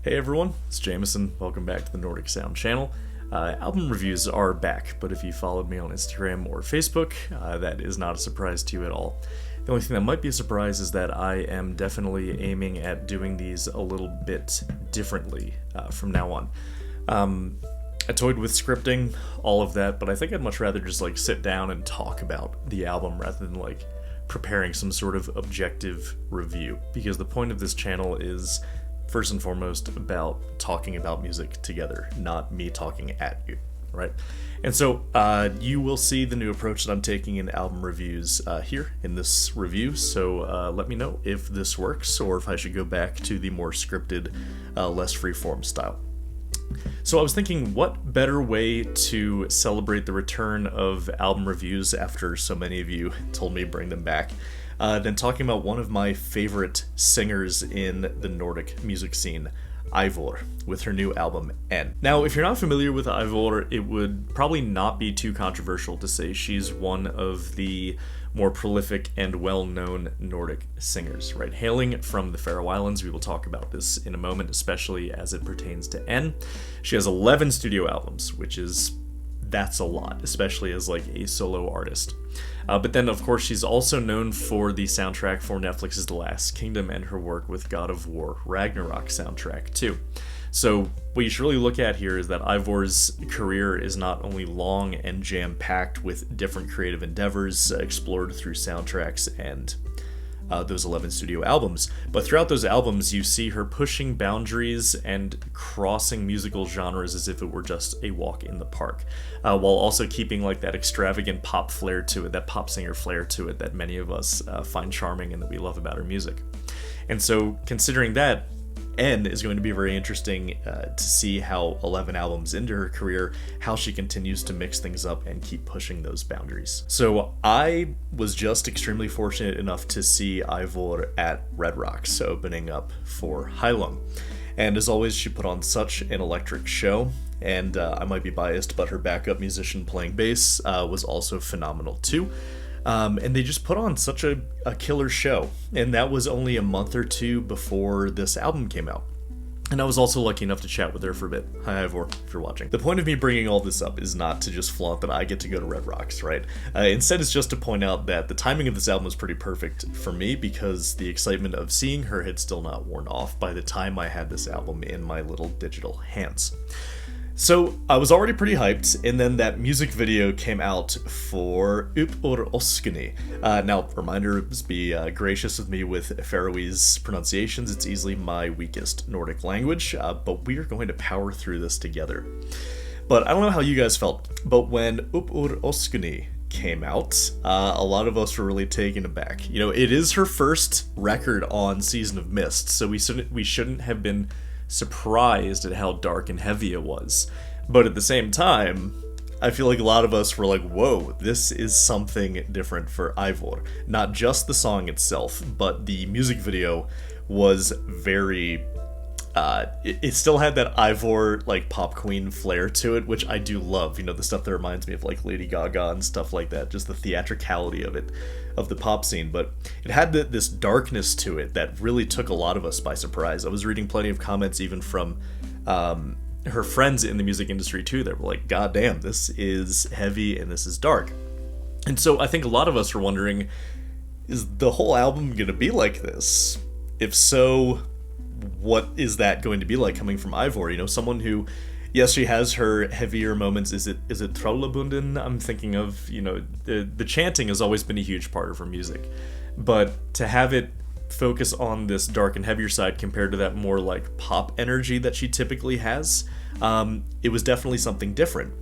Hey everyone, it's Jameson. Welcome back to the Nordic Sound Channel. Album reviews are back, but if you followed me on Instagram or Facebook, that is not a surprise to you at all. The only thing that might be a surprise is that I am definitely aiming at doing these a little bit differently from now on. I toyed with scripting, all of that, but I think I'd much rather just sit down and talk about the album rather than preparing some sort of objective review, because the point of this channel is first and foremost about talking about music together, not me talking at you, right? And so you will see the new approach that I'm taking in album reviews here in this review, so let me know if this works or if I should go back to the more scripted, less freeform style. So I was thinking, what better way to celebrate the return of album reviews after so many of you told me bring them back, than talking about one of my favorite singers in the Nordic music scene, Eivør, with her new album, N. Now, if you're not familiar with Eivør, it would probably not be too controversial to say she's one of the more prolific and well-known Nordic singers, right? Hailing from the Faroe Islands, we will talk about this in a moment, especially as it pertains to N. She has 11 studio albums, that's a lot, especially as a solo artist. But then, of course, she's also known for the soundtrack for Netflix's The Last Kingdom and her work with God of War Ragnarök soundtrack, too. So what you should really look at here is that Eivør's career is not only long and jam-packed with different creative endeavors explored through soundtracks and those 11 studio albums, but throughout those albums you see her pushing boundaries and crossing musical genres as if it were just a walk in the park, while also keeping that extravagant pop flair to it, that pop singer flair to it that many of us find charming and that we love about her music. And so considering that, N is going to be very interesting to see how 11 albums into her career, how she continues to mix things up and keep pushing those boundaries. So I was just extremely fortunate enough to see Eivør at Red Rocks opening up for Heilung. And as always, she put on such an electric show, and I might be biased, but her backup musician playing bass was also phenomenal too. And they just put on such a killer show, and that was only a month or two before this album came out. And I was also lucky enough to chat with her for a bit. Hi Eivør, if you're watching. The point of me bringing all this up is not to just flaunt that I get to go to Red Rocks, right? Instead, it's just to point out that the timing of this album was pretty perfect for me, because the excitement of seeing her had still not worn off by the time I had this album in my little digital hands. So I was already pretty hyped, and then that music video came out for Eivør Oskuni. Now, reminder, be gracious with me with Faroese pronunciations. It's easily my weakest Nordic language, but we are going to power through this together. But I don't know how you guys felt, but when Eivør Oskuni came out, a lot of us were really taken aback. You know, it is her first record on Season of Mist, so we shouldn't have been surprised at how dark and heavy it was. But at the same time, I feel like a lot of us were like, whoa, this is something different for Eivør. Not just the song itself, but the music video was very it still had that Eivør pop queen flair to it, which I do love. You know, the stuff that reminds me of Lady Gaga and stuff like that, just the theatricality of it, of the pop scene. But it had this darkness to it that really took a lot of us by surprise. I was reading plenty of comments even from her friends in the music industry too that were like, god damn, this is heavy and this is dark. And so I think a lot of us were wondering, is the whole album gonna be like this? If so, what is that going to be like coming from Eivør? You know, someone who, yes, she has her heavier moments. Is it Trollabunden? I'm thinking of, you know, the chanting has always been a huge part of her music, but to have it focus on this dark and heavier side compared to that more pop energy that she typically has, it was definitely something different.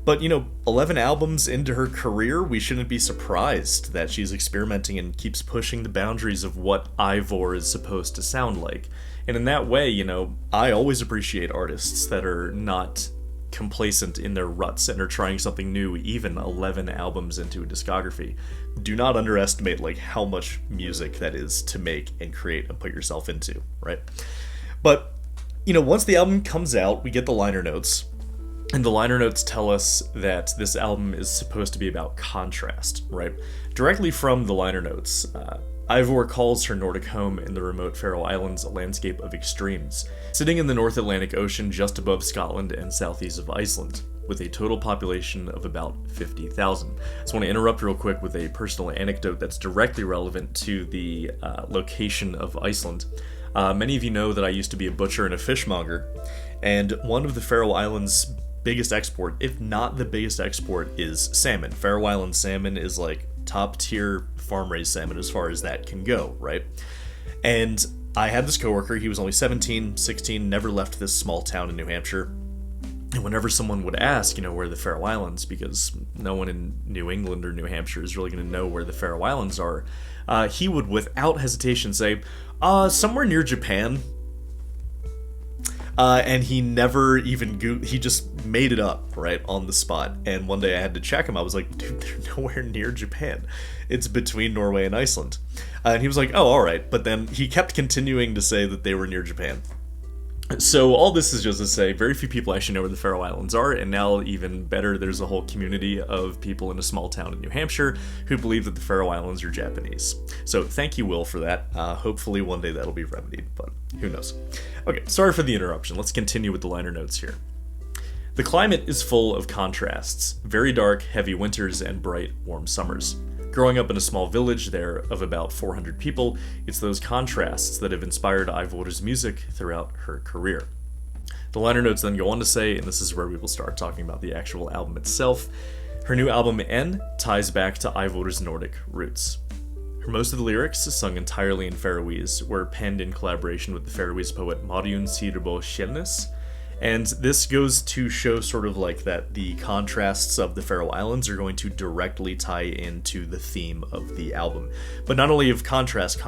But, you know, 11 albums into her career, we shouldn't be surprised that she's experimenting and keeps pushing the boundaries of what Eivør is supposed to sound like. And in that way, you know, I always appreciate artists that are not complacent in their ruts and are trying something new, even 11 albums into a discography. Do not underestimate how much music that is to make and create and put yourself into, right? But, you know, once the album comes out, we get the liner notes. And the liner notes tell us that this album is supposed to be about contrast, right? Directly from the liner notes, Eivør calls her Nordic home in the remote Faroe Islands a landscape of extremes, sitting in the North Atlantic Ocean just above Scotland and southeast of Iceland, with a total population of about 50,000. I just want to interrupt real quick with a personal anecdote that's directly relevant to the location of Iceland. Many of you know that I used to be a butcher and a fishmonger, and one of the Faroe Islands' biggest export, if not the biggest export, is salmon. Faroe Island salmon is like top tier farm-raised salmon as far as that can go, right? And I had this coworker, he was only 17, 16, never left this small town in New Hampshire. And whenever someone would ask, where are the Faroe Islands, because no one in New England or New Hampshire is really going to know where the Faroe Islands are, he would without hesitation say, somewhere near Japan. And he never even he just made it up, right, on the spot. And one day I had to check him. I was like, dude, they're nowhere near Japan. It's between Norway and Iceland. And he was like, oh, all right. But then he kept continuing to say that they were near Japan. So all this is just to say, very few people actually know where the Faroe Islands are, and now even better, there's a whole community of people in a small town in New Hampshire who believe that the Faroe Islands are Japanese. So thank you, Will, for that. Hopefully one day that'll be remedied, but who knows. Okay, sorry for the interruption. Let's continue with the liner notes here. The climate is full of contrasts, very dark, heavy winters and bright, warm summers. Growing up in a small village there of about 400 people, it's those contrasts that have inspired Eivør's music throughout her career. The liner notes then go on to say, and this is where we will start talking about the actual album itself, her new album N ties back to Eivør's Nordic roots. Most of the lyrics, sung entirely in Faroese, were penned in collaboration with the Faroese poet Marjun Sirbo Sjelnes. And this goes to show sort of like that the contrasts of the Faroe Islands are going to directly tie into the theme of the album. But not only of contrast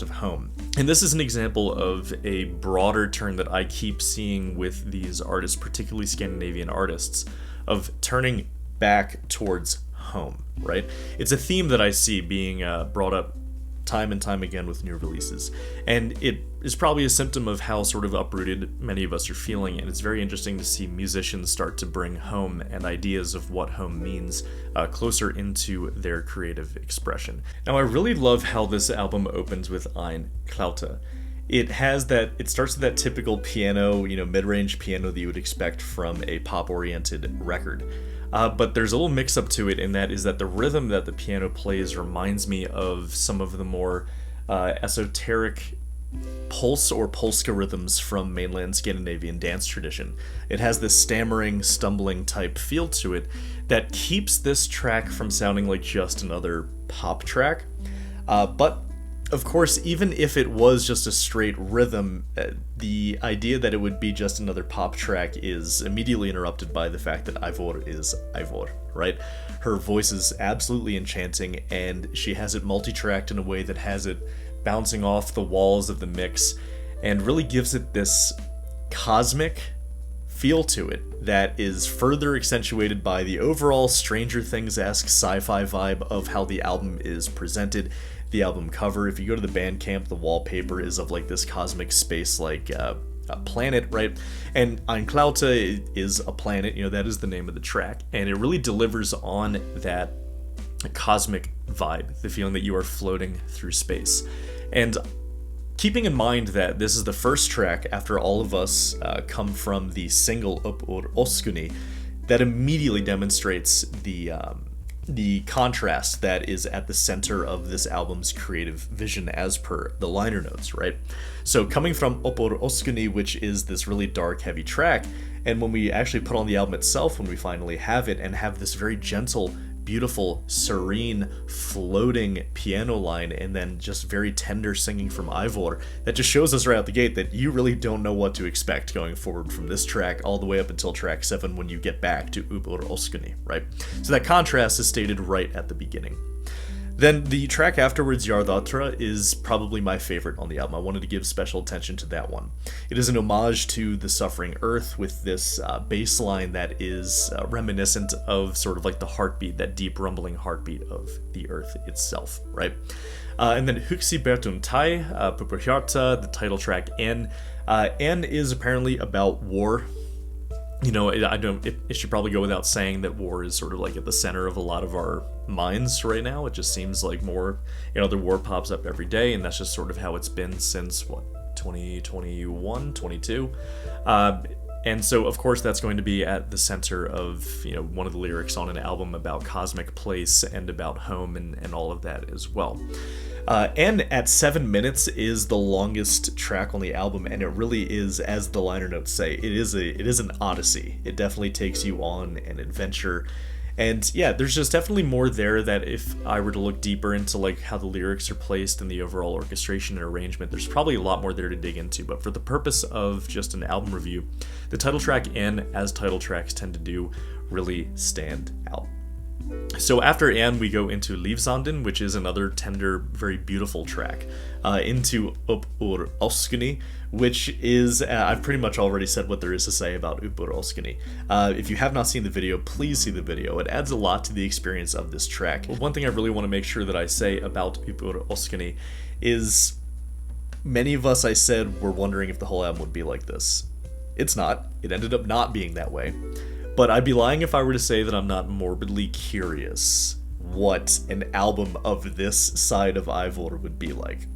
of home. And this is an example of a broader turn that I keep seeing with these artists, particularly Scandinavian artists, of turning back towards home, right? It's a theme that I see being brought up time and time again with new releases, and it is probably a symptom of how sort of uprooted many of us are feeling, and it's very interesting to see musicians start to bring home and ideas of what home means closer into their creative expression. Now, I really love how this album opens with Ein Klaute. It starts with that typical piano, mid-range piano that you would expect from a pop-oriented record. But there's a little mix-up to it, and that is that the rhythm that the piano plays reminds me of some of the more esoteric pulse or polska rhythms from mainland Scandinavian dance tradition. It has this stammering, stumbling type feel to it that keeps this track from sounding like just another pop track. But of course, even if it was just a straight rhythm, the idea that it would be just another pop track is immediately interrupted by the fact that Eivør is Eivør, right? Her voice is absolutely enchanting, and she has it multi-tracked in a way that has it bouncing off the walls of the mix, and really gives it this cosmic feel to it that is further accentuated by the overall Stranger Things-esque sci-fi vibe of how the album is presented. The album cover, if you go to the Bandcamp, the wallpaper is of like this cosmic space like a planet, right? And Ein Klaute is a planet, that is the name of the track, and it really delivers on that cosmic vibe, the feeling that you are floating through space. And keeping in mind that this is the first track after all of us come from the single Upp Ur Öskunni, that immediately demonstrates the contrast that is at the center of this album's creative vision as per the liner notes, right? So coming from Upp Ur Öskunni, which is this really dark, heavy track, and when we actually put on the album itself, when we finally have it and have this very gentle, beautiful, serene, floating piano line, and then just very tender singing from Eivør, that just shows us right out the gate that you really don't know what to expect going forward from this track all the way up until track 7 when you get back to Upp Ur Öskunni, right? So that contrast is stated right at the beginning. Then the track afterwards, Jarðatra, is probably my favorite on the album. I wanted to give special attention to that one. It is an homage to the suffering earth with this bass line that is reminiscent of sort of like the heartbeat, that deep rumbling heartbeat of the earth itself, right? And then Huxi Bertun Tai, Pupurhjarta, the title track N. N is apparently about war. you know, it should probably go without saying that war is sort of like at the center of a lot of our minds right now. It just seems like more, you know, the war pops up every day, and that's just sort of how it's been since, what, 2021, 22? And so, of course, that's going to be at the center of, you know, one of the lyrics on an album about cosmic place and about home and all of that as well. And at 7 minutes is the longest track on the album, and it really is, as the liner notes say, it is an odyssey. It definitely takes you on an adventure. And yeah, there's just definitely more there that if I were to look deeper into like how the lyrics are placed and the overall orchestration and arrangement, there's probably a lot more there to dig into. But for the purpose of just an album review, the title track and, as title tracks tend to do, really stand out. So after Anne, we go into Livsanden, which is another tender, very beautiful track, into Upp ur Öskuni, which is, I've pretty much already said what there is to say about Upp ur Öskuni. If you have not seen the video, please see the video. It adds a lot to the experience of this track. One thing I really want to make sure that I say about Upp ur Öskuni is, many of us, I said, were wondering if the whole album would be like this. It's not. It ended up not being that way. But I'd be lying if I were to say that I'm not morbidly curious what an album of this side of Eivør would be like.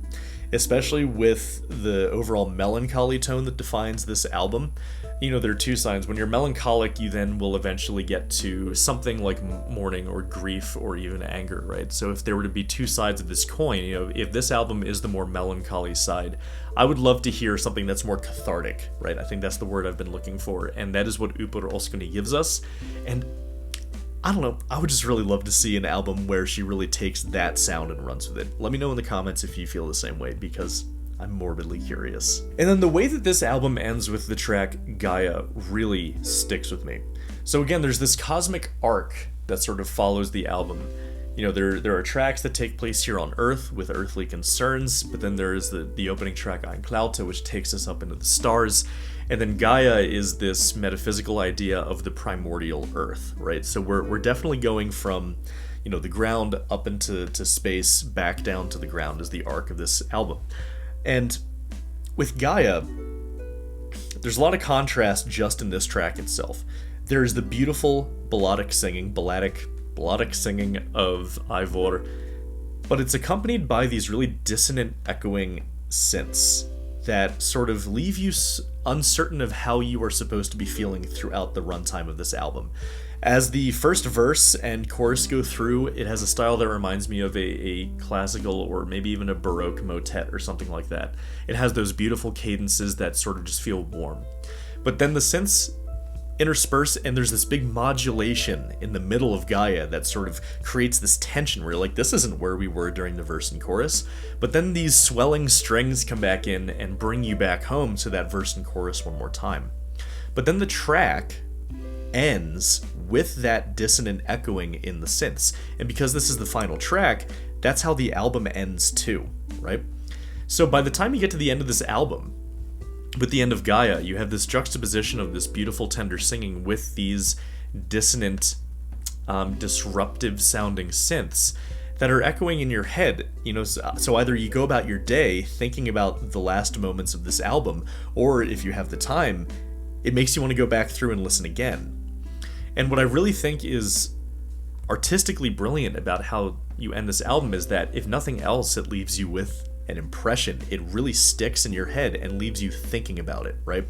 Especially with the overall melancholy tone that defines this album. You know, there are two signs. When you're melancholic, you then will eventually get to something like mourning or grief or even anger, right? So if there were to be two sides of this coin, you know, if this album is the more melancholy side, I would love to hear something that's more cathartic, right? I think that's the word I've been looking for, and that is what Upp ur Öskuni gives us. And I don't know, I would just really love to see an album where she really takes that sound and runs with it. Let me know in the comments if you feel the same way, because I'm morbidly curious. And then the way that this album ends with the track Gaia really sticks with me. So again, there's this cosmic arc that sort of follows the album. You know, there are tracks that take place here on Earth with earthly concerns, but then there is the opening track Ein Clouta, which takes us up into the stars. And then Gaia is this metaphysical idea of the primordial Earth, right? So we're definitely going from, you know, the ground up into space, back down to the ground is the arc of this album. And with Gaia, there's a lot of contrast just in this track itself. There's the beautiful balladic singing of Eivør, but it's accompanied by these really dissonant echoing synths that sort of leave you uncertain of how you are supposed to be feeling throughout the runtime of this album. As the first verse and chorus go through, it has a style that reminds me of a classical or maybe even a Baroque motet or something like that. It has those beautiful cadences that sort of just feel warm. But then the synths intersperse, and there's this big modulation in the middle of Gaia that sort of creates this tension where you're like, this isn't where we were during the verse and chorus. But then these swelling strings come back in and bring you back home to that verse and chorus one more time. But then the track ends with that dissonant echoing in the synths. And because this is the final track, that's how the album ends too, right? So by the time you get to the end of this album, with the end of Gaia, you have this juxtaposition of this beautiful tender singing with these dissonant, disruptive sounding synths that are echoing in your head. You know, so either you go about your day thinking about the last moments of this album, or if you have the time, it makes you want to go back through and listen again. And what I really think is artistically brilliant about how you end this album is that, if nothing else, it leaves you with an impression. It really sticks in your head and leaves you thinking about it, right?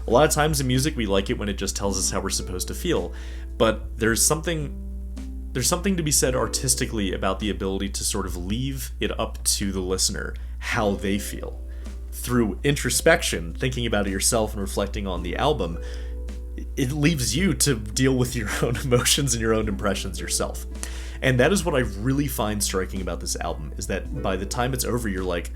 A lot of times in music, we like it when it just tells us how we're supposed to feel, but there's something to be said artistically about the ability to sort of leave it up to the listener how they feel. Through introspection, thinking about it yourself and reflecting on the album, it leaves you to deal with your own emotions and your own impressions yourself. And that is what I really find striking about this album, is that by the time it's over, you're like,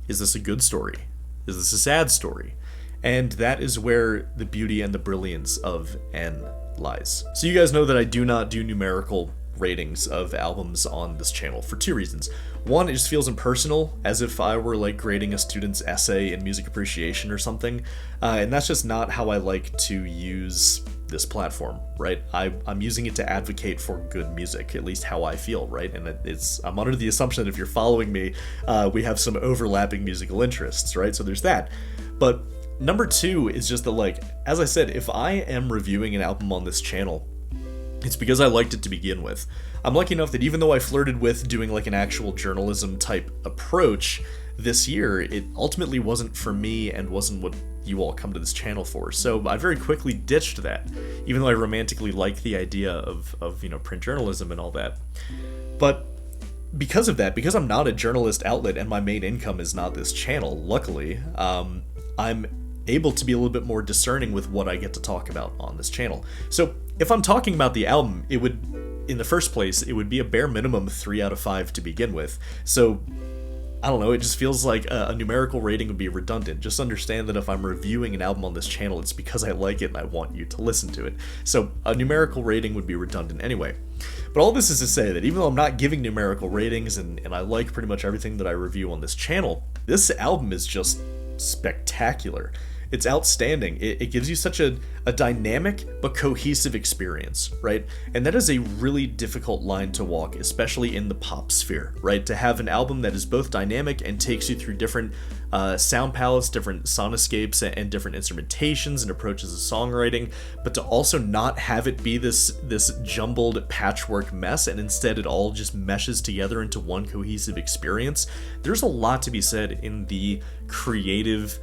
is this a good story? Is this a sad story? And that is where the beauty and the brilliance of N lies. So you guys know that I do not do numerical ratings of albums on this channel for two reasons. One, it just feels impersonal, as if I were like grading a student's essay in music appreciation or something, and that's just not how I like to use this platform, right? I'm using it to advocate for good music, at least how I feel, right? And I'm under the assumption that if you're following me, we have some overlapping musical interests, right? So there's that. But number two is just that, like, as I said, if I am reviewing an album on this channel, it's because I liked it to begin with. I'm lucky enough that even though I flirted with doing like an actual journalism type approach this year, it ultimately wasn't for me and wasn't what you all come to this channel for. So I very quickly ditched that, even though I romantically like the idea of print journalism and all that. But because of that, because I'm not a journalist outlet and my main income is not this channel, luckily, I'm able to be a little bit more discerning with what I get to talk about on this channel. So if I'm talking about the album, it would, in the first place, it would be a bare minimum 3 out of 5 to begin with. So I don't know, it just feels like a numerical rating would be redundant. Just understand that if I'm reviewing an album on this channel, it's because I like it and I want you to listen to it. So a numerical rating would be redundant anyway. But all this is to say that even though I'm not giving numerical ratings and I like pretty much everything that I review on this channel, this album is just spectacular. It's outstanding. It gives you such a dynamic but cohesive experience, right? And that is a really difficult line to walk, especially in the pop sphere, right? To have an album that is both dynamic and takes you through different sound palettes, different soundscapes, and different instrumentations and approaches of songwriting, but to also not have it be this jumbled patchwork mess, and instead it all just meshes together into one cohesive experience. There's a lot to be said in the creative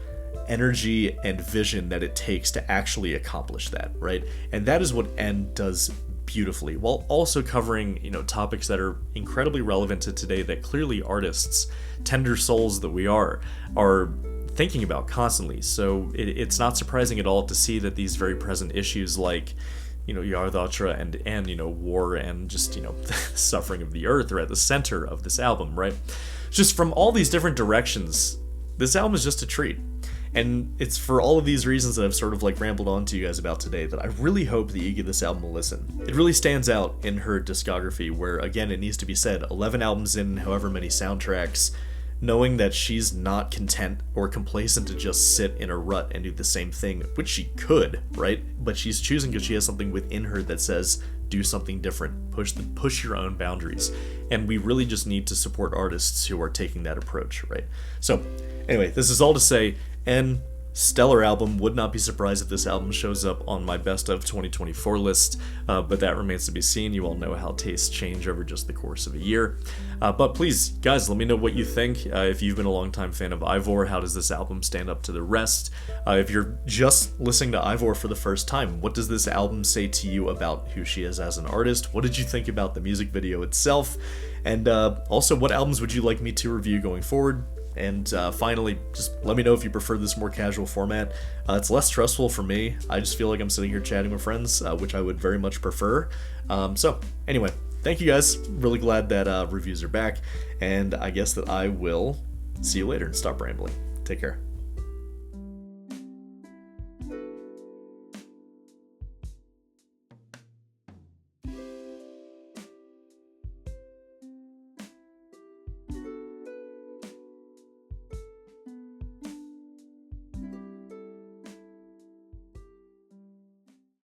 energy and vision that it takes to actually accomplish that, right? And that is what N does beautifully, while also covering, topics that are incredibly relevant to today that clearly artists, tender souls that we are thinking about constantly. So it's not surprising at all to see that these very present issues like, Yarthatra and war and just, the suffering of the earth are at the center of this album, right? Just from all these different directions, this album is just a treat. And it's for all of these reasons that I've sort of like rambled on to you guys about today that I really hope that you give this album a listen. It really stands out in her discography where, again, it needs to be said, 11 albums in, however many soundtracks, knowing that she's not content or complacent to just sit in a rut and do the same thing, which she could, right? But she's choosing because she has something within her that says, do something different, push your own boundaries. And we really just need to support artists who are taking that approach, right? So anyway, this is all to say, and stellar album. Would not be surprised if this album shows up on my best of 2024 list, but that remains to be seen. You all know how tastes change over just the course of a year. But please, guys, let me know what you think. If you've been a longtime fan of Eivør, how does this album stand up to the rest? If you're just listening to Eivør for the first time, what does this album say to you about who she is as an artist? What did you think about the music video itself? And also, what albums would you like me to review going forward? And finally, just let me know if you prefer this more casual format. It's less stressful for me. I just feel like I'm sitting here chatting with friends, which I would very much prefer. So anyway, thank you guys. Really glad that reviews are back. And I guess that I will see you later and stop rambling. Take care.